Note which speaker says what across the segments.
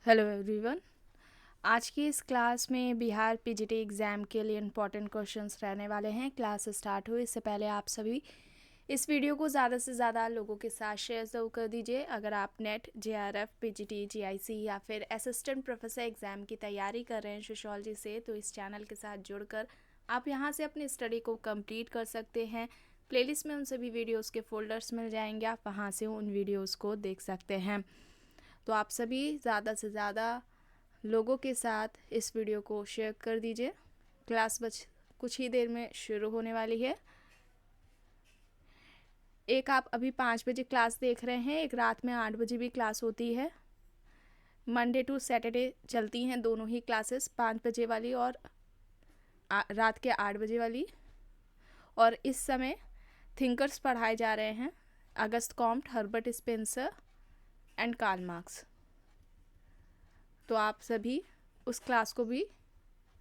Speaker 1: Hello everyone. आज की इस क्लास में बिहार पीजीटी एग्ज़ाम के लिए इम्पॉर्टेंट क्वेश्चंस रहने वाले हैं। क्लास स्टार्ट हुई इससे पहले आप सभी इस वीडियो को ज़्यादा से ज़्यादा लोगों के साथ शेयर ज़रूर कर दीजिए। अगर आप नेट जेआरएफ पीजीटी जीआईसी या फिर असिस्टेंट प्रोफेसर एग्ज़ाम की तैयारी कर रहे हैं सोशोलॉजी से, तो इस चैनल के साथ जुड़कर आप यहाँ से अपनी स्टडी को कंप्लीट कर सकते हैं। प्लेलिस्ट में उन सभी वीडियोज़ के फोल्डर्स मिल जाएंगे, आप वहाँ से उन वीडियोज़ को देख सकते हैं। तो आप सभी ज़्यादा से ज़्यादा लोगों के साथ इस वीडियो को शेयर कर दीजिए। क्लास कुछ ही देर में शुरू होने वाली है। एक आप अभी 5 बजे क्लास देख रहे हैं, एक रात में 8 बजे भी क्लास होती है। मंडे टू सैटरडे चलती हैं दोनों ही क्लासेस, 5 बजे वाली और रात के 8 बजे वाली। और इस समय थिंकर्स पढ़ाए जा रहे हैं, August Comte, Herbert Spencer and Karl Marx. तो आप सभी उस क्लास को भी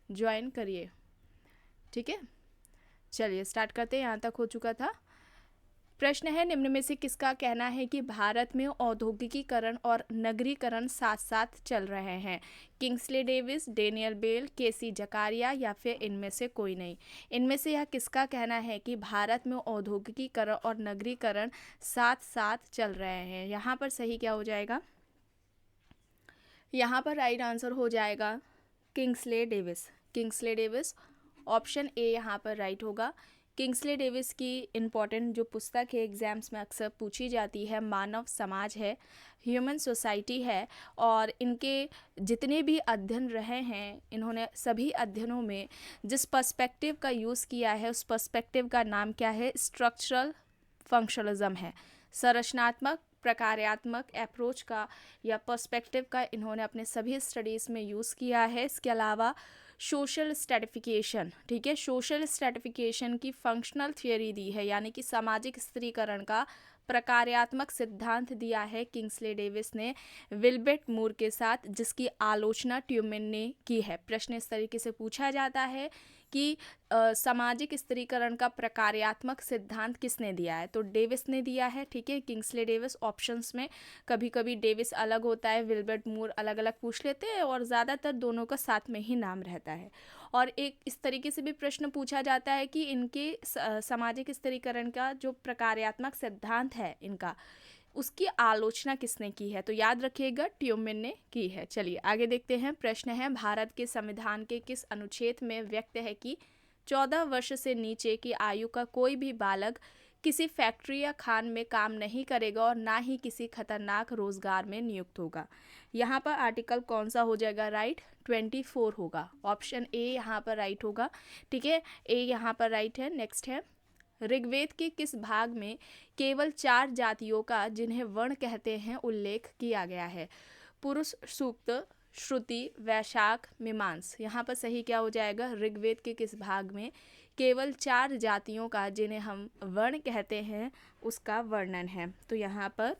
Speaker 1: ज्वाइन करिए, ठीक है। चलिए स्टार्ट करते हैं। यहाँ तक हो चुका था। प्रश्न है, निम्न में से किसका कहना है कि भारत में औद्योगिकीकरण और नगरीकरण साथ साथ चल रहे हैं? किंग्सले डेविस, डेनियल बेल, केसी जकारिया या फिर इनमें से कोई नहीं? इनमें से यह किसका कहना है कि भारत में औद्योगिकीकरण और नगरीकरण साथ साथ चल रहे हैं? यहाँ पर सही क्या हो जाएगा? यहाँ पर राइट आंसर हो जाएगा Kingsley Davis. Kingsley Davis option A यहाँ पर राइट होगा। किंग्सले डेविस की इम्पॉर्टेंट जो पुस्तक है एग्जाम्स में अक्सर पूछी जाती है, मानव समाज है, ह्यूमन सोसाइटी है। और इनके जितने भी अध्ययन रहे हैं, इन्होंने सभी अध्ययनों में जिस पर्सपेक्टिव का यूज़ किया है उस पर्सपेक्टिव का नाम क्या है? स्ट्रक्चरल फंक्शनलिज्म है। संरचनात्मक प्रकार्यात्मक अप्रोच का या पर्सपेक्टिव का इन्होंने अपने सभी स्टडीज़ में यूज़ किया है। इसके अलावा सोशल स्ट्रेटिफिकेशन, ठीक है, सोशल स्ट्रेटिफिकेशन की फंक्शनल थियोरी दी है, यानी कि सामाजिक स्त्रीकरण का प्रकार्यात्मक सिद्धांत दिया है किंग्सले डेविस ने विल्बर्ट मूर के साथ, जिसकी आलोचना ट्यूमेन ने की है। प्रश्न इस तरीके से पूछा जाता है कि सामाजिक स्त्रीकरण का प्रकार्यात्मक सिद्धांत किसने दिया है? तो डेविस ने दिया है, ठीक है। Kingsley Davis. ऑप्शंस में कभी कभी डेविस अलग होता है, विल्बर्ट मूर अलग अलग पूछ लेते हैं, और ज़्यादातर दोनों का साथ में ही नाम रहता है। और एक इस तरीके से भी प्रश्न पूछा जाता है कि इनके सामाजिक स्त्रीकरण का जो प्रकार्यात्मक सिद्धांत है इनका, उसकी आलोचना किसने की है? तो याद रखिएगा ट्यूमेन ने की है। चलिए आगे देखते हैं। प्रश्न है, भारत के संविधान के किस अनुच्छेद में व्यक्त है कि 14 वर्ष से नीचे की आयु का कोई भी बालक किसी फैक्ट्री या खान में काम नहीं करेगा और ना ही किसी खतरनाक रोजगार में नियुक्त होगा? यहाँ पर आर्टिकल कौन सा हो जाएगा? राइट, 24 होगा। ऑप्शन ए यहाँ पर राइट होगा, ठीक है। ए यहाँ पर राइट है। नेक्स्ट है, ऋग्वेद के किस भाग में केवल 4 जातियों का, जिन्हें वर्ण कहते हैं, उल्लेख किया गया है? पुरुष सूक्त, श्रुति, वैशाख, मीमांस। यहाँ पर सही क्या हो जाएगा? ऋग्वेद के किस भाग में केवल 4 जातियों का, जिन्हें हम वर्ण कहते हैं, उसका वर्णन है? तो यहाँ पर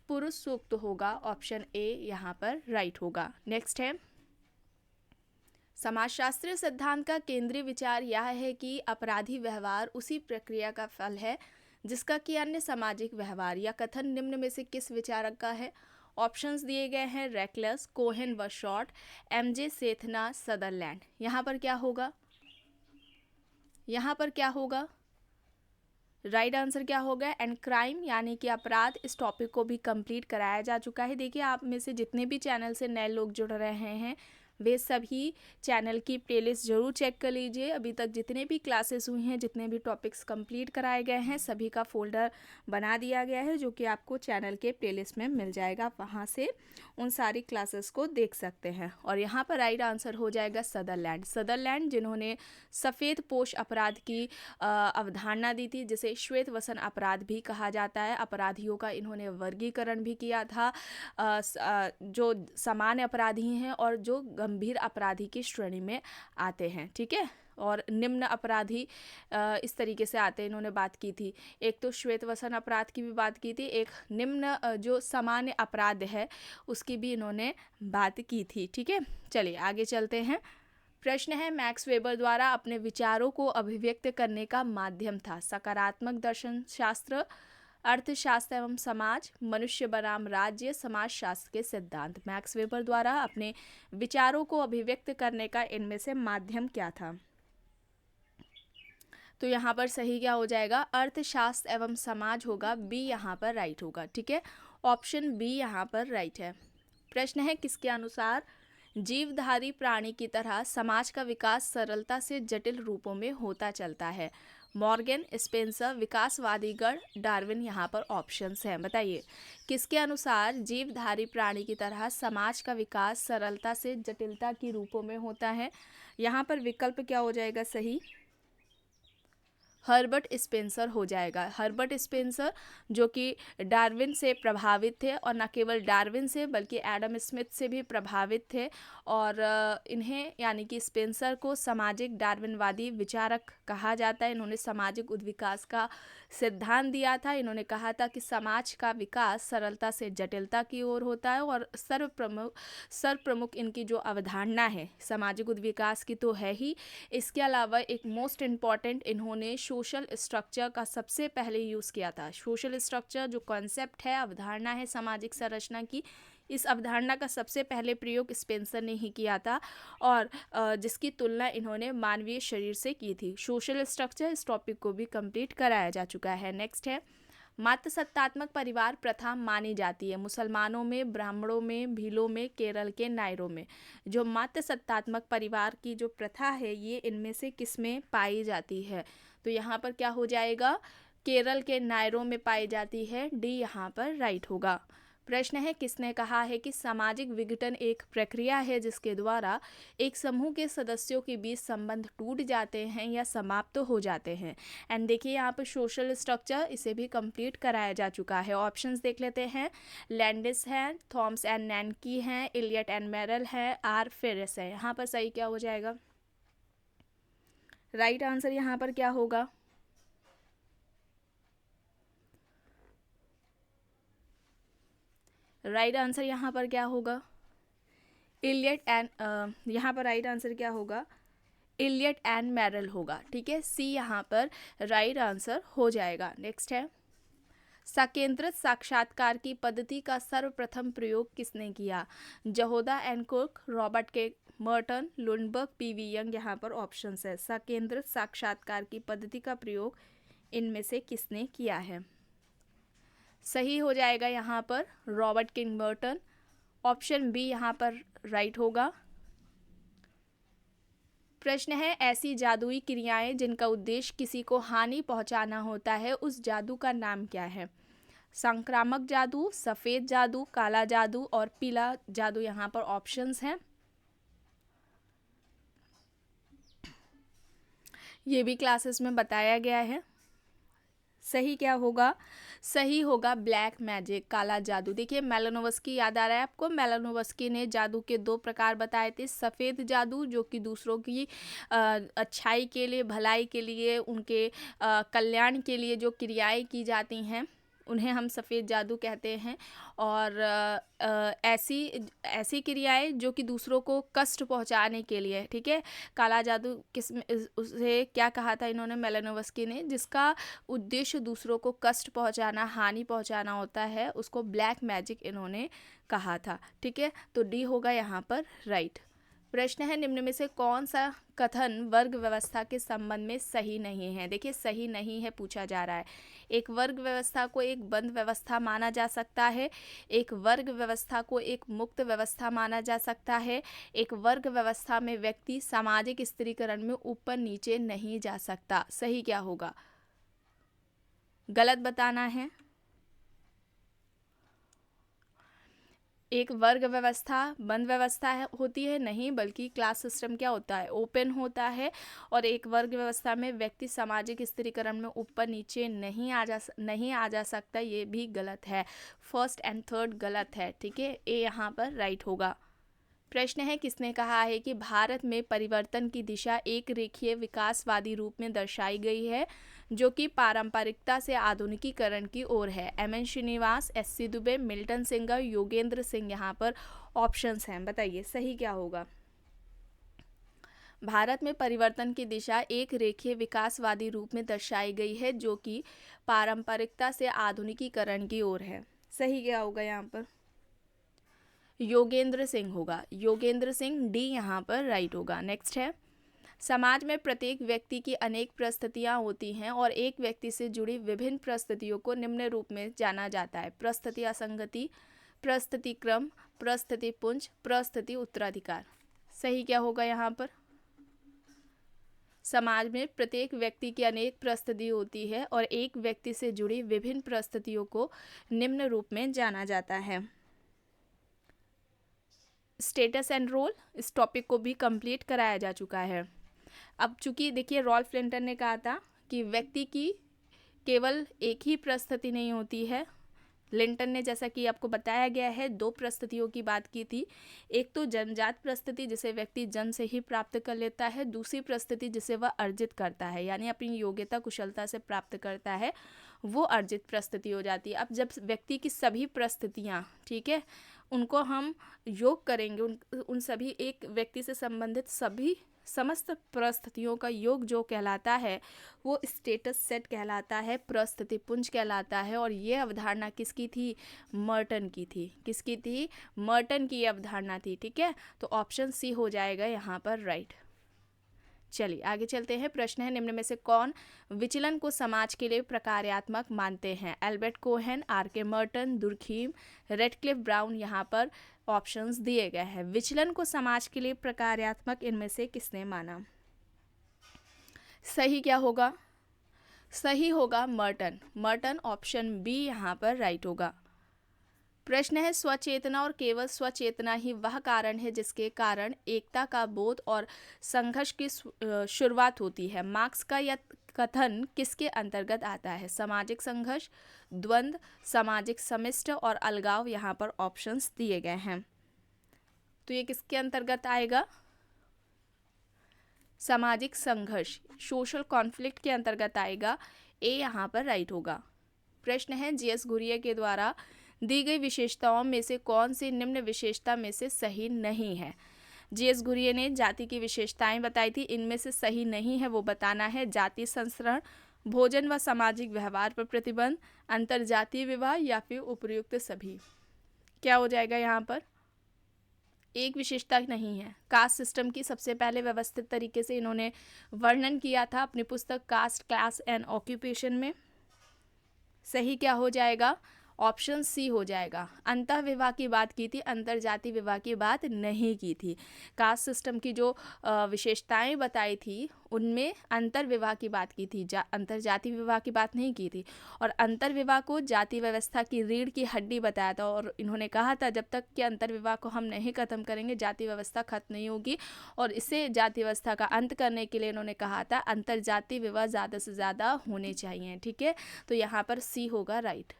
Speaker 1: पुरुष सूक्त होगा। ऑप्शन ए यहाँ पर राइट होगा। नेक्स्ट है, समाजशास्त्रीय सिद्धांत का केंद्रीय विचार यह है कि अपराधी व्यवहार उसी प्रक्रिया का फल है जिसका कि अन्य सामाजिक व्यवहार या कथन निम्न में से किस विचारक का है? ऑप्शंस दिए गए हैं, रेकलेस, कोहेन व शॉर्ट, एमजे सेथना, सदरलैंड। यहाँ पर क्या होगा? यहाँ पर क्या होगा? राइट आंसर क्या होगा? एंड क्राइम, यानी कि अपराध। इस टॉपिक को भी कंप्लीट कराया जा चुका है। देखिए, आप में से जितने भी चैनल से नए लोग जुड़ रहे हैं वे सभी चैनल की प्लेलिस्ट ज़रूर चेक कर लीजिए। अभी तक जितने भी क्लासेस हुई हैं, जितने भी टॉपिक्स कंप्लीट कराए गए हैं, सभी का फोल्डर बना दिया गया है, जो कि आपको चैनल के प्लेलिस्ट में मिल जाएगा। आप वहाँ से उन सारी क्लासेस को देख सकते हैं। और यहाँ पर राइट आंसर हो जाएगा सदरलैंड। सदरलैंड जिन्होंने सफ़ेद पोश अपराध की अवधारणा दी थी, जिसे श्वेत वसन अपराध भी कहा जाता है। अपराधियों का इन्होंने वर्गीकरण भी किया था, जो सामान्य अपराधी हैं और जो गंभीर अपराधी की श्रेणी में आते हैं, ठीक है। और निम्न अपराधी इस तरीके से आते हैं, इन्होंने बात की थी। एक तो श्वेत वसन अपराध की भी बात की थी, एक निम्न जो सामान्य अपराध है उसकी भी इन्होंने बात की थी, ठीक है। चलिए आगे चलते हैं। प्रश्न है, मैक्स वेबर द्वारा अपने विचारों को अभिव्यक्त करने का माध्यम था? सकारात्मक दर्शन शास्त्र, अर्थशास्त्र एवं समाज, मनुष्य बनाम राज्य, समाजशास्त्र के सिद्धांत। मैक्स वेबर द्वारा अपने विचारों को अभिव्यक्त करने का इनमें से माध्यम क्या था? तो यहाँ पर सही क्या हो जाएगा? अर्थशास्त्र एवं समाज होगा, बी यहाँ पर राइट होगा। ठीक है, ऑप्शन बी यहाँ पर राइट है। प्रश्न है, किसके अनुसार जीवधारी प्राणी की तरह समाज का विकास सरलता से जटिल रूपों में होता चलता है? मॉर्गन, स्पेंसर, विकासवादी गण, डार्विन यहाँ पर ऑप्शंस हैं। बताइए, किसके अनुसार जीवधारी प्राणी की तरह समाज का विकास सरलता से जटिलता की रूपों में होता है? यहाँ पर विकल्प क्या हो जाएगा सही? हर्बर्ट स्पेंसर हो जाएगा। हर्बर्ट स्पेंसर जो कि डार्विन से प्रभावित थे, और न केवल डार्विन से बल्कि एडम स्मिथ से भी प्रभावित थे, और इन्हें यानी कि स्पेंसर को सामाजिक डार्विनवादी विचारक कहा जाता है। इन्होंने सामाजिक उद्विकास का सिद्धांत दिया था। इन्होंने कहा था कि समाज का विकास सरलता से जटिलता की ओर होता है, और सर्वप्रमुख इनकी जो अवधारणा है सामाजिक उद्विकास की तो है ही, इसके अलावा एक मोस्ट इम्पॉर्टेंट इन्होंने सोशल स्ट्रक्चर का सबसे पहले यूज़ किया था। सोशल स्ट्रक्चर जो कॉन्सेप्ट है, अवधारणा है सामाजिक संरचना की, इस अवधारणा का सबसे पहले प्रयोग स्पेंसर ने ही किया था, और जिसकी तुलना इन्होंने मानवीय शरीर से की थी। सोशल स्ट्रक्चर, इस टॉपिक को भी कंप्लीट कराया जा चुका है। नेक्स्ट है, मातृसत्तात्मक परिवार प्रथा मानी जाती है मुसलमानों में, ब्राह्मणों में, भीलों में, केरल के नायरों में। जो मातृसत्तात्मक परिवार की जो प्रथा है, ये इनमें से किस में पाई जाती है? तो यहाँ पर क्या हो जाएगा? केरल के नायरों में पाई जाती है, डी यहाँ पर राइट होगा। प्रश्न है, किसने कहा है कि सामाजिक विघटन एक प्रक्रिया है जिसके द्वारा एक समूह के सदस्यों के बीच संबंध टूट जाते हैं या समाप्त हो जाते हैं? एंड देखिए यहाँ पर सोशल स्ट्रक्चर, इसे भी कंप्लीट कराया जा चुका है। ऑप्शंस देख लेते हैं। लैंडिस है, थॉम्स एंड नैनकी हैं, इलियट एंड मेरल है, आर फेरिस है। यहाँ पर सही क्या हो जाएगा? राइट आंसर यहाँ पर क्या होगा? राइट आंसर यहाँ पर क्या होगा? इलियट एंड, यहाँ पर राइट आंसर क्या होगा? इलियट एंड मेरल होगा। ठीक है, सी यहाँ पर राइट आंसर हो जाएगा। नेक्स्ट है, संकेंद्रित साक्षात्कार की पद्धति का सर्वप्रथम प्रयोग किसने किया? जहोदा एंड कुक, रॉबर्ट के मर्टन, लुंडबर्ग, पीवी यंग। यहाँ पर ऑप्शंस है। संकेंद्रित साक्षात्कार की पद्धति का प्रयोग इनमें से किसने किया है? सही हो जाएगा यहाँ पर Robert King Merton. Option B यहाँ पर राइट होगा। प्रश्न है, ऐसी जादुई क्रियाएं जिनका उद्देश्य किसी को हानि पहुंचाना होता है, उस जादू का नाम क्या है? संक्रामक जादू, सफ़ेद जादू, काला जादू और पीला जादू। यहाँ पर ऑप्शंस हैं। ये भी क्लासेस में बताया गया है। सही क्या होगा? सही होगा ब्लैक मैजिक, काला जादू। देखिए, मेलानोव्स्की याद आ रहा है आपको? मेलानोव्स्की ने जादू के 2 प्रकार बताए थे। सफ़ेद जादू जो कि दूसरों की अच्छाई के लिए, भलाई के लिए, उनके कल्याण के लिए जो क्रियाएं की जाती हैं, उन्हें हम सफ़ेद जादू कहते हैं। और ऐसी क्रियाएं जो कि दूसरों को कष्ट पहुंचाने के लिए। ठीक है, काला जादू उसे क्या कहा था इन्होंने, मेलानोव्स्की ने? जिसका उद्देश्य दूसरों को कष्ट पहुंचाना, हानि पहुंचाना होता है, उसको ब्लैक मैजिक इन्होंने कहा था। ठीक है, तो डी होगा यहाँ पर राइट। प्रश्न है, निम्न में से कौन सा कथन वर्ग व्यवस्था के संबंध में सही नहीं है? देखिए, सही नहीं है पूछा जा रहा है। एक वर्ग व्यवस्था को एक बंद व्यवस्था माना जा सकता है, एक वर्ग व्यवस्था को एक मुक्त व्यवस्था माना जा सकता है, एक वर्ग व्यवस्था में व्यक्ति सामाजिक स्त्रीकरण में ऊपर नीचे नहीं जा सकता। सही क्या होगा? गलत बताना है। एक वर्ग व्यवस्था बंद व्यवस्था होती है? नहीं, बल्कि क्लास सिस्टम क्या होता है? ओपन होता है। और एक वर्ग व्यवस्था में व्यक्ति सामाजिक स्त्रीकरण में ऊपर नीचे नहीं आ जा सकता। ये भी गलत है। फर्स्ट एंड थर्ड गलत है। ठीक है, ए यहाँ पर राइट होगा। प्रश्न है, किसने कहा है कि भारत में परिवर्तन की दिशा एक रेखीय विकासवादी रूप में दर्शाई गई है जो कि पारंपरिकता से आधुनिकीकरण की ओर है? M N. Srinivas, S C. Dube, Milton Singer, Yogendra Singh. यहाँ पर ऑप्शंस हैं। बताइए सही क्या होगा? भारत में परिवर्तन की दिशा एक रेखीय विकासवादी रूप में दर्शाई गई है जो कि पारंपरिकता से आधुनिकीकरण की ओर है। सही क्या होगा यहाँ पर? योगेंद्र सिंह होगा, योगेंद्र सिंह, डी यहाँ पर राइट होगा। नेक्स्ट है, समाज में प्रत्येक व्यक्ति की अनेक परिस्थितियाँ होती हैं और एक व्यक्ति से जुड़ी विभिन्न परिस्थितियों को निम्न रूप में जाना जाता है: परिस्थिति असंगति, परिस्थिति क्रम, परिस्थिति पुंज, परिस्थिति उत्तराधिकार। सही क्या होगा यहाँ पर? समाज में प्रत्येक व्यक्ति की अनेक परिस्थिति होती है और एक व्यक्ति से जुड़ी विभिन्न परिस्थितियों को निम्न रूप में जाना जाता है। स्टेटस एंड रोल, इस टॉपिक को भी कंप्लीट कराया जा चुका है। अब चूंकि देखिए रॉल्फ लिंटन ने कहा था कि व्यक्ति की केवल एक ही परिस्थिति नहीं होती है। लिंटन ने, जैसा कि आपको बताया गया है, 2 परिस्थितियों की बात की थी। एक तो जन्मजात परिस्थिति जिसे व्यक्ति जन्म से ही प्राप्त कर लेता है, दूसरी परिस्थिति जिसे वह अर्जित करता है, यानी अपनी योग्यता कुशलता से प्राप्त करता है, वो अर्जित परिस्थिति हो जाती है। अब जब व्यक्ति की सभी परिस्थितियाँ, ठीक है, उनको हम योग करेंगे, उन सभी एक व्यक्ति से संबंधित सभी समस्त परिस्थितियों का योग जो कहलाता है वो स्टेटस सेट कहलाता है, परिस्थिति पुंज कहलाता है। और ये अवधारणा किसकी थी? मर्टन की थी। किसकी थी? मर्टन की अवधारणा थी। ठीक है, तो ऑप्शन सी हो जाएगा यहाँ पर राइट। चलिए आगे चलते हैं। प्रश्न है, निम्न में से कौन विचलन को समाज के लिए प्रकार्यात्मक मानते हैं? Albert Cohen, R K. Merton, Durkheim, Radcliffe Brown. यहाँ पर ऑप्शंस दिए गए हैं। विचलन को समाज के लिए प्रकार्यात्मक इनमें से किसने माना? सही क्या होगा? सही होगा मर्टन। मर्टन, ऑप्शन बी यहाँ पर राइट होगा। प्रश्न है, स्वचेतना और केवल स्वचेतना ही वह कारण है जिसके कारण एकता का बोध और संघर्ष की शुरुआत होती है। मार्क्स का यह कथन किसके अंतर्गत आता है? सामाजिक संघर्ष, द्वंद्व, सामाजिक समिष्ट और अलगाव। यहाँ पर ऑप्शंस दिए गए हैं, तो ये किसके अंतर्गत आएगा? सामाजिक संघर्ष, सोशल कॉन्फ्लिक्ट के अंतर्गत आएगा। ए यहाँ पर राइट होगा। प्रश्न है, जी.एस. घुरिये के द्वारा दी गई विशेषताओं में से कौन सी निम्न विशेषता में से सही नहीं है? जी.एस. घुरिये ने जाति की विशेषताएं बताई थी, इनमें से सही नहीं है वो बताना है। जाति संस्करण, भोजन व सामाजिक व्यवहार पर प्रतिबंध, अंतरजातीय विवाह या फिर उपर्युक्त सभी। क्या हो जाएगा यहाँ पर? एक विशेषता नहीं है। कास्ट सिस्टम की सबसे पहले व्यवस्थित तरीके से इन्होंने वर्णन किया था अपनी पुस्तक कास्ट, क्लास एंड ऑक्यूपेशन में। सही क्या हो जाएगा? ऑप्शन सी हो जाएगा। अंतः विवाह की बात की थी, अंतरजातीय विवाह की बात नहीं की थी। कास्ट सिस्टम की जो विशेषताएं बताई थी उनमें अंतर विवाह की बात की थी, अंतरजातीय विवाह की बात नहीं की थी। और अंतर विवाह को जाति व्यवस्था की रीढ़ की हड्डी बताया था और इन्होंने कहा था जब तक कि अंतर विवाह को हम नहीं खत्म करेंगे जाति व्यवस्था खत्म नहीं होगी। और इसे जाति व्यवस्था का अंत करने के लिए इन्होंने कहा था अंतरजातीय विवाह ज़्यादा से ज़्यादा होने चाहिए। ठीक है, तो यहाँ पर सी होगा राइट।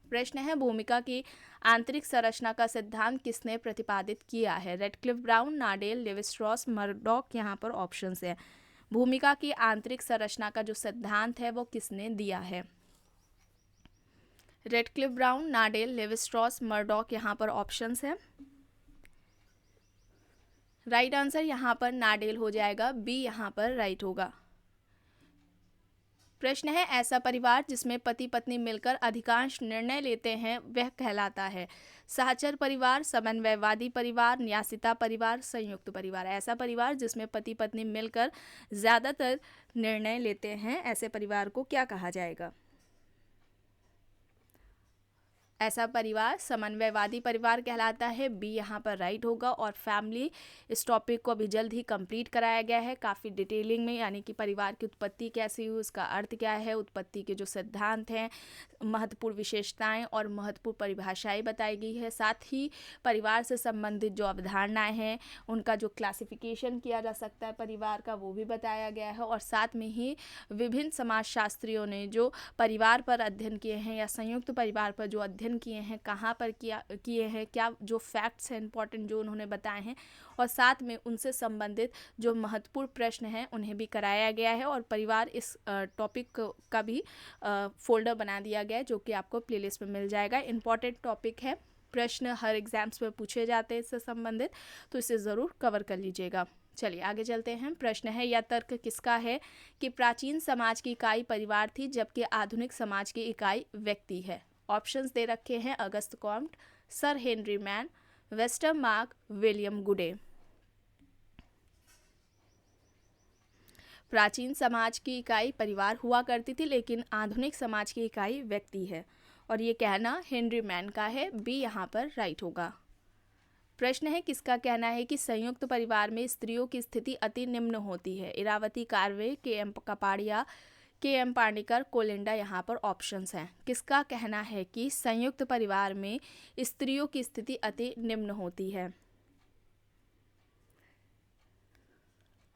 Speaker 1: प्रश्न है, भूमिका की आंतरिक संरचना का सिद्धांत किसने प्रतिपादित किया है? Radcliffe Brown, Nadel, Levi Strauss, Murdock. यहाँ पर ऑप्शंस है। भूमिका की आंतरिक संरचना का जो सिद्धांत है वो किसने दिया है? Radcliffe Brown, Nadel, Levi Strauss, Murdock. यहाँ पर ऑप्शंस है। राइट आंसर यहाँ पर नाडेल हो जाएगा। बी यहाँ पर राइट होगा। प्रश्न है, ऐसा परिवार जिसमें पति पत्नी मिलकर अधिकांश निर्णय लेते हैं वह कहलाता है? सहचर परिवार, समन्वयवादी परिवार, न्यासिता परिवार, संयुक्त परिवार। ऐसा परिवार जिसमें पति पत्नी मिलकर ज़्यादातर निर्णय लेते हैं, ऐसे परिवार को क्या कहा जाएगा? ऐसा परिवार समन्वयवादी परिवार कहलाता है। बी यहाँ पर राइट होगा। और फैमिली, इस टॉपिक को अभी जल्द ही कंप्लीट कराया गया है काफ़ी डिटेलिंग में, यानी कि परिवार की उत्पत्ति कैसी हुई, उसका अर्थ क्या है, उत्पत्ति के जो सिद्धांत हैं, महत्वपूर्ण विशेषताएं और महत्वपूर्ण परिभाषाएं बताई गई है। साथ ही परिवार से संबंधित जो अवधारणाएं हैं उनका जो क्लासिफिकेशन किया जा सकता है परिवार का वो भी बताया गया है। और साथ में ही विभिन्न समाजशास्त्रियों ने जो परिवार पर अध्ययन किए हैं या संयुक्त परिवार पर जो अध्ययन किए हैं, कहाँ पर किए हैं, क्या जो फैक्ट्स हैं इंपॉर्टेंट जो उन्होंने बताए हैं, और साथ में उनसे संबंधित जो महत्वपूर्ण प्रश्न हैं उन्हें भी कराया गया है। और परिवार इस टॉपिक का भी फोल्डर बना दिया गया है जो कि आपको प्लेलिस्ट में मिल जाएगा। इंपॉर्टेंट टॉपिक है, प्रश्न हर एग्जाम्स में पूछे जाते हैं इससे संबंधित, तो इसे ज़रूर कवर कर लीजिएगा। चलिए आगे चलते हैं। प्रश्न है, यह तर्क किसका है कि प्राचीन समाज की इकाई परिवार थी जबकि आधुनिक समाज की इकाई व्यक्ति है। ऑप्शंस दे रखे हैं, August Comte, sir Henry Maine, Westermarck, William Goode. प्राचीन समाज की इकाई परिवार हुआ करती थी लेकिन आधुनिक समाज की इकाई व्यक्ति है, और ये कहना हेनरी मैन का है। बी यहाँ पर राइट होगा। प्रश्न है, किसका कहना है कि संयुक्त परिवार में स्त्रियों की स्थिति अति निम्न होती है। इरावती कार्वे, के एम कपाड़िया, के एम पार्निकर, कोलिंडा यहाँ पर ऑप्शंस हैं। किसका कहना है कि संयुक्त परिवार में स्त्रियों की स्थिति अति निम्न होती है।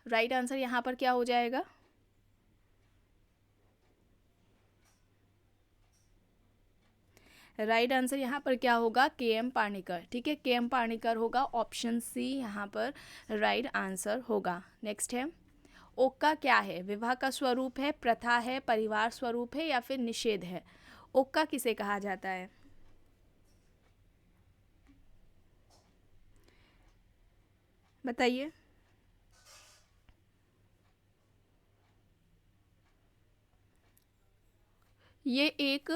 Speaker 1: राइट आंसर यहाँ पर क्या हो जाएगा? राइट आंसर यहाँ पर क्या होगा? के एम पार्निकर। ठीक है, के एम पार्निकर होगा। ऑप्शन सी यहाँ पर राइट आंसर होगा। नेक्स्ट है, ओक्का क्या है? विवाह का स्वरूप है, प्रथा है, परिवार स्वरूप है या फिर निषेध है? ओक्का किसे कहा जाता है? बताइए। ये एक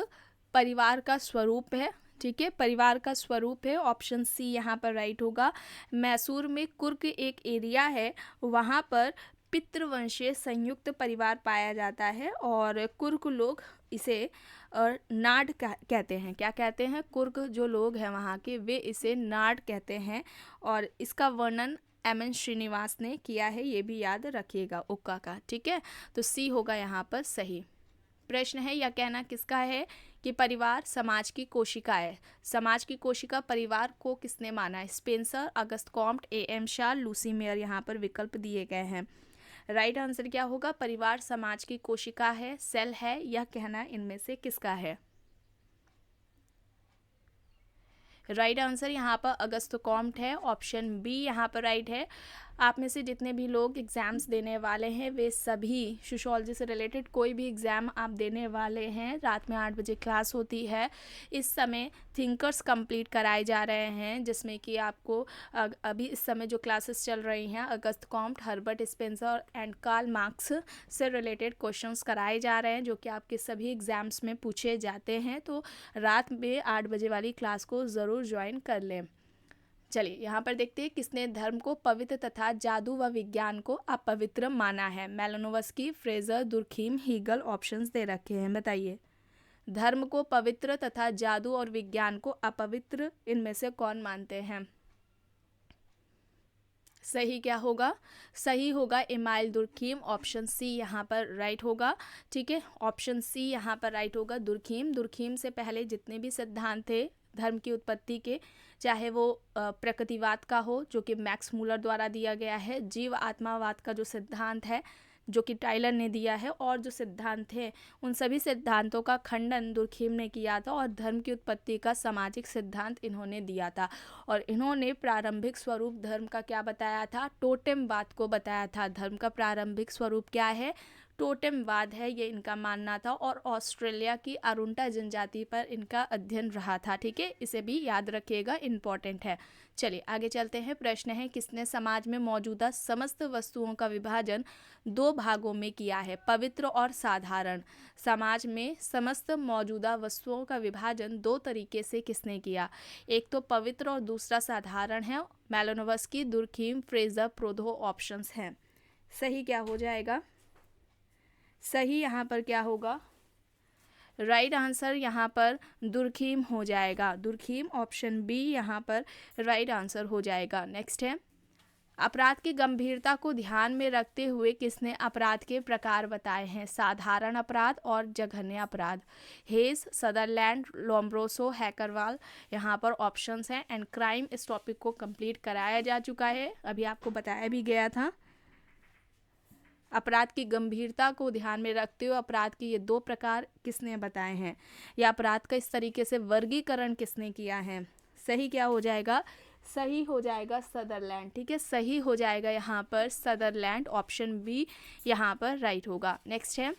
Speaker 1: परिवार का स्वरूप है। ठीक है, परिवार का स्वरूप है। ऑप्शन सी यहाँ पर राइट होगा। मैसूर में कुर्क एक एरिया है, वहाँ पर पितृवंशीय संयुक्त परिवार पाया जाता है और कुर्क लोग इसे नाड कहते हैं। क्या कहते हैं? कुर्क जो लोग हैं वहाँ के, वे इसे नाड कहते हैं और इसका वर्णन एम.एन. श्रीनिवास ने किया है, ये भी याद रखिएगा ओक्का का। ठीक है, तो सी होगा यहाँ पर सही। प्रश्न है, यह कहना किसका है कि परिवार समाज की कोशिका है। समाज की कोशिका परिवार को किसने माना है? Spencer, Auguste Comte, AM. Shah, Lucy mayor यहाँ पर विकल्प दिए गए हैं। राइट आंसर क्या होगा? परिवार समाज की कोशिका है, सेल है, यह कहना इनमें से किसका है? राइट आंसर यहाँ पर अगस्त कॉम्ट है। ऑप्शन बी यहाँ पर राइट है। आप में से जितने भी लोग एग्ज़ाम्स देने वाले हैं वे सभी सोशियोलॉजी से रिलेटेड कोई भी एग्ज़ाम आप देने वाले हैं, रात में 8 बजे क्लास होती है। इस समय थिंकर्स कंप्लीट कराए जा रहे हैं, जिसमें कि आपको अभी इस समय जो क्लासेस चल रही हैं August Comte, Herbert Spencer and Karl Marx से रिलेटेड क्वेश्चंस कराए जा रहे हैं जो कि आपके सभी एग्ज़ाम्स में पूछे जाते हैं। तो रात में 8 बजे वाली क्लास को ज़रूर ज्वाइन कर लें। चलिए यहाँ पर देखते हैं, किसने धर्म को पवित्र तथा जादू व विज्ञान को अपवित्र माना है। मेलानोव्स्की, फ्रेजर, दुर्खीम, हीगल ऑप्शंस दे रखे हैं। बताइए, धर्म को पवित्र तथा जादू और विज्ञान को अपवित्र इनमें से कौन मानते हैं? सही क्या होगा? सही होगा इमाइल दुर्खीम। ऑप्शन सी यहाँ पर राइट होगा। ठीक है, ऑप्शन सी यहाँ पर राइट होगा, दुर्खीम। दुर्खीम से पहले जितने भी सिद्धांत थे धर्म की उत्पत्ति के, चाहे वो प्रकृतिवाद का हो जो कि मैक्स मूलर द्वारा दिया गया है, जीव आत्मावाद का जो सिद्धांत है जो कि टाइलर ने दिया है, और जो सिद्धांत थे उन सभी सिद्धांतों का खंडन दुर्खीम ने किया था और धर्म की उत्पत्ति का सामाजिक सिद्धांत इन्होंने दिया था। और इन्होंने प्रारंभिक स्वरूप धर्म का क्या बताया था? टोटेमवाद को बताया था। धर्म का प्रारंभिक स्वरूप क्या है? टोटेमवाद है, ये इनका मानना था। और ऑस्ट्रेलिया की अरुंटा जनजाति पर इनका अध्ययन रहा था। ठीक है, इसे भी याद रखिएगा, इम्पॉर्टेंट है। चलिए आगे चलते हैं। प्रश्न है, किसने समाज में मौजूदा समस्त वस्तुओं का विभाजन 2 भागों में किया है? पवित्र और साधारण। समाज में समस्त मौजूदा वस्तुओं का विभाजन 2 तरीके से किसने किया? एक तो पवित्र और दूसरा साधारण है। मेलानोव्स्की, दुर्खीम, फ्रेजर, प्रोधो ऑप्शंस हैं। सही क्या हो जाएगा? सही यहाँ पर क्या होगा? राइट आंसर यहाँ पर दुर्खीम हो जाएगा। दुर्खीम, ऑप्शन बी यहाँ पर राइट आंसर हो जाएगा। नेक्स्ट है, अपराध की गंभीरता को ध्यान में रखते हुए किसने अपराध के प्रकार बताए हैं? साधारण अपराध और जघन्य अपराध। हेस, सदरलैंड, लोम्ब्रोसो, हैकरवाल यहाँ पर ऑप्शंस हैं। एंड क्राइम इस टॉपिक को कंप्लीट कराया जा चुका है, अभी आपको बताया भी गया था। अपराध की गंभीरता को ध्यान में रखते हुए अपराध के ये 2 प्रकार किसने बताए हैं, या अपराध का इस तरीके से वर्गीकरण किसने किया है? सही क्या हो जाएगा? सही हो जाएगा सदरलैंड। ठीक है, सही हो जाएगा यहाँ पर सदरलैंड। ऑप्शन बी यहाँ पर राइट होगा। नेक्स्ट है,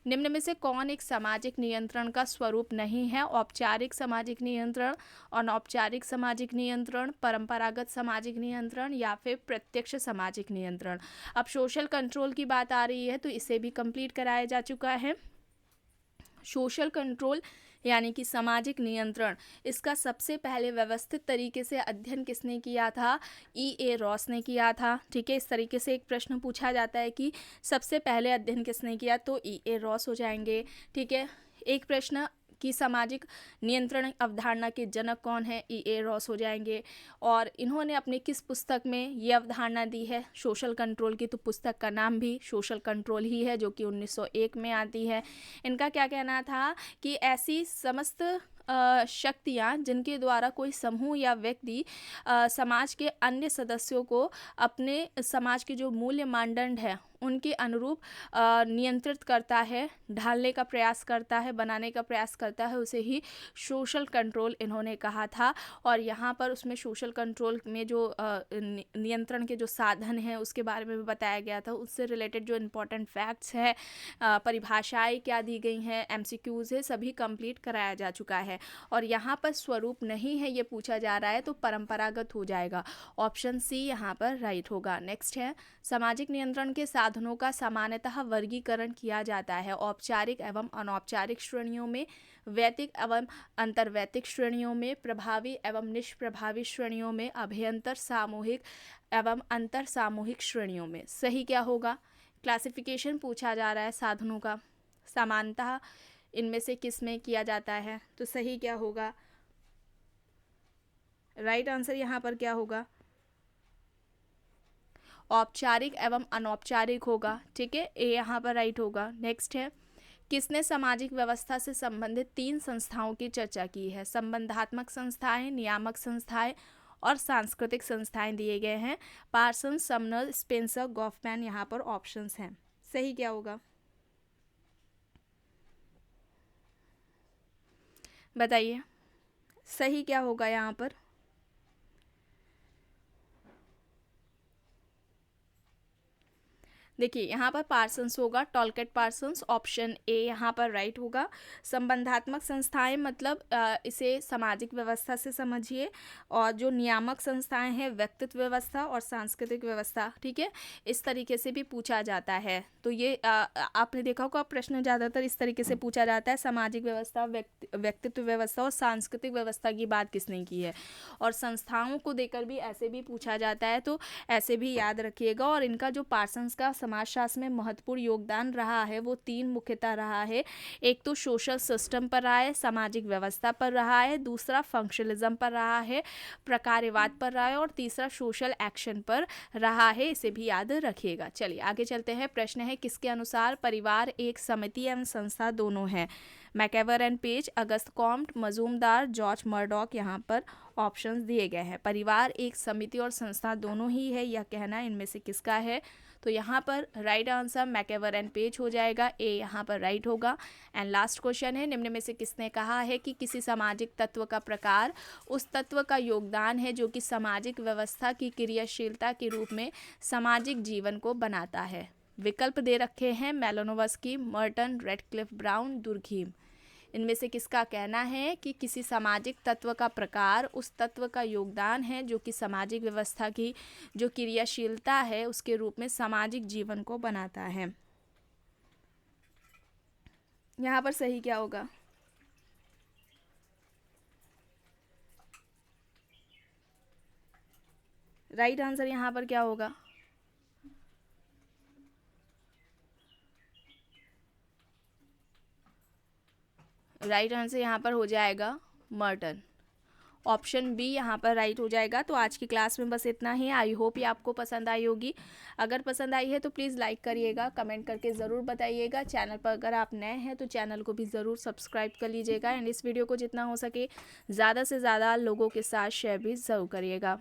Speaker 1: निम्न में से कौन एक सामाजिक नियंत्रण का स्वरूप नहीं है? औपचारिक सामाजिक नियंत्रण, अनौपचारिक सामाजिक नियंत्रण, परंपरागत सामाजिक नियंत्रण या फिर प्रत्यक्ष सामाजिक नियंत्रण। अब सोशल कंट्रोल की बात आ रही है तो इसे भी कंप्लीट कराया जा चुका है। सोशल कंट्रोल यानी कि सामाजिक नियंत्रण, इसका सबसे पहले व्यवस्थित तरीके से अध्ययन किसने किया था? E.A. रॉस ने किया था। ठीक है, इस तरीके से एक प्रश्न पूछा जाता है कि सबसे पहले अध्ययन किसने किया, तो E.A. रॉस हो जाएंगे। ठीक है, एक प्रश्न कि सामाजिक नियंत्रण अवधारणा के जनक कौन है? E.A. रॉस हो जाएंगे। और इन्होंने अपने किस पुस्तक में ये अवधारणा दी है सोशल कंट्रोल की? तो पुस्तक का नाम भी सोशल कंट्रोल ही है, जो कि 1901 में आती है। इनका क्या कहना था कि ऐसी समस्त शक्तियाँ जिनके द्वारा कोई समूह या व्यक्ति समाज के अन्य सदस्यों को अपने समाज के जो मूल्य मानदंड है उनके अनुरूप नियंत्रित करता है, ढालने का प्रयास करता है, बनाने का प्रयास करता है, उसे ही सोशल कंट्रोल इन्होंने कहा था। और यहाँ पर उसमें सोशल कंट्रोल में जो नियंत्रण के जो साधन हैं उसके बारे में भी बताया गया था। उससे रिलेटेड जो इम्पोर्टेंट फैक्ट्स है, परिभाषाएं क्या दी गई हैं, MCQs है, सभी कंप्लीट कराया जा चुका है। और यहाँ पर स्वरूप नहीं है ये पूछा जा रहा है तो परंपरागत हो जाएगा। ऑप्शन सी यहाँ पर राइट होगा। नेक्स्ट है, सामाजिक नियंत्रण के साधनों का सामान्यतः वर्गीकरण किया जाता है औपचारिक एवं अनौपचारिक श्रेणियों में, वैयक्तिक एवं अंतर्वैयक्तिक श्रेणियों में, प्रभावी एवं निष्प्रभावी श्रेणियों में, अभ्यंतर सामूहिक एवं अंतर सामूहिक श्रेणियों में। सही क्या होगा? क्लासिफिकेशन पूछा जा रहा है साधनों का, समानतः इनमें से किस में किया जाता है, तो सही क्या होगा? राइट आंसर यहाँ पर क्या होगा? औपचारिक एवं अनौपचारिक होगा। ठीक है, ए यहाँ पर राइट होगा। नेक्स्ट है, किसने सामाजिक व्यवस्था से संबंधित 3 संस्थाओं की चर्चा की है? संबंधात्मक संस्थाएं, नियामक संस्थाएं और सांस्कृतिक संस्थाएं दिए गए हैं। पार्सन्स, समनर, स्पेंसर, गॉफमैन यहाँ पर ऑप्शंस हैं। सही क्या होगा बताइए, सही क्या होगा यहाँ पर? देखिए यहाँ पर पार्सन्स होगा, टॉलकेट पार्सन्स, ऑप्शन ए यहाँ पर राइट होगा। संबंधात्मक संस्थाएं मतलब इसे सामाजिक व्यवस्था से समझिए, और जो नियामक संस्थाएं हैं व्यक्तित्व व्यवस्था और सांस्कृतिक व्यवस्था। ठीक है, इस तरीके से भी पूछा जाता है। तो ये आपने देखा होगा प्रश्न ज़्यादातर इस तरीके से पूछा जाता है, सामाजिक व्यवस्था, व्यक्तित्व व्यवस्था और सांस्कृतिक व्यवस्था की बात किसने की है। और संस्थाओं को देकर भी ऐसे भी पूछा जाता है, तो ऐसे भी याद रखिएगा। और इनका जो पार्सन्स का समाजशास्त्र में महत्वपूर्ण योगदान रहा है वो 3 मुख्यतः रहा है। एक तो सोशल सिस्टम पर रहा है, सामाजिक व्यवस्था पर रहा है, दूसरा फंक्शनलिज्म पर रहा है, प्रकार्यवाद पर रहा है, और तीसरा सोशल एक्शन पर रहा है। इसे भी याद रखिएगा। चलिए आगे चलते हैं। प्रश्न है, किसके अनुसार परिवार एक समिति एवं संस्था दोनों है? MacIver and Page, August Comte, Majumdar, George Murdock यहाँ पर ऑप्शंस दिए गए हैं। परिवार एक समिति और संस्था दोनों ही है, यह कहना इनमें से किसका है? तो यहाँ पर राइट आंसर मैकेवर एंड पेज हो जाएगा, ए यहाँ पर राइट होगा। एंड लास्ट क्वेश्चन है, निम्न में से किसने कहा है कि किसी सामाजिक तत्व का प्रकार उस तत्व का योगदान है जो कि सामाजिक व्यवस्था की क्रियाशीलता के रूप में सामाजिक जीवन को बनाता है? विकल्प दे रखे हैं, मेलानोवस्की, मर्टन, रेडक्लिफ ब्राउन, दुर्खीम। इनमें से किसका कहना है कि किसी सामाजिक तत्व का प्रकार उस तत्व का योगदान है जो कि सामाजिक व्यवस्था की जो क्रियाशीलता है उसके रूप में सामाजिक जीवन को बनाता है? यहाँ पर सही क्या होगा? राइट आंसर यहाँ पर क्या होगा? राइट आंसर यहाँ पर हो जाएगा मर्टन, ऑप्शन बी यहाँ पर राइट हो जाएगा। तो आज की क्लास में बस इतना ही। आई होप ये आपको पसंद आई होगी। अगर पसंद आई है तो प्लीज़ लाइक करिएगा, कमेंट करके ज़रूर बताइएगा। चैनल पर अगर आप नए हैं तो चैनल को भी ज़रूर सब्सक्राइब कर लीजिएगा। एंड इस वीडियो को जितना हो सके ज़्यादा से ज़्यादा लोगों के साथ शेयर भी ज़रूर करिएगा।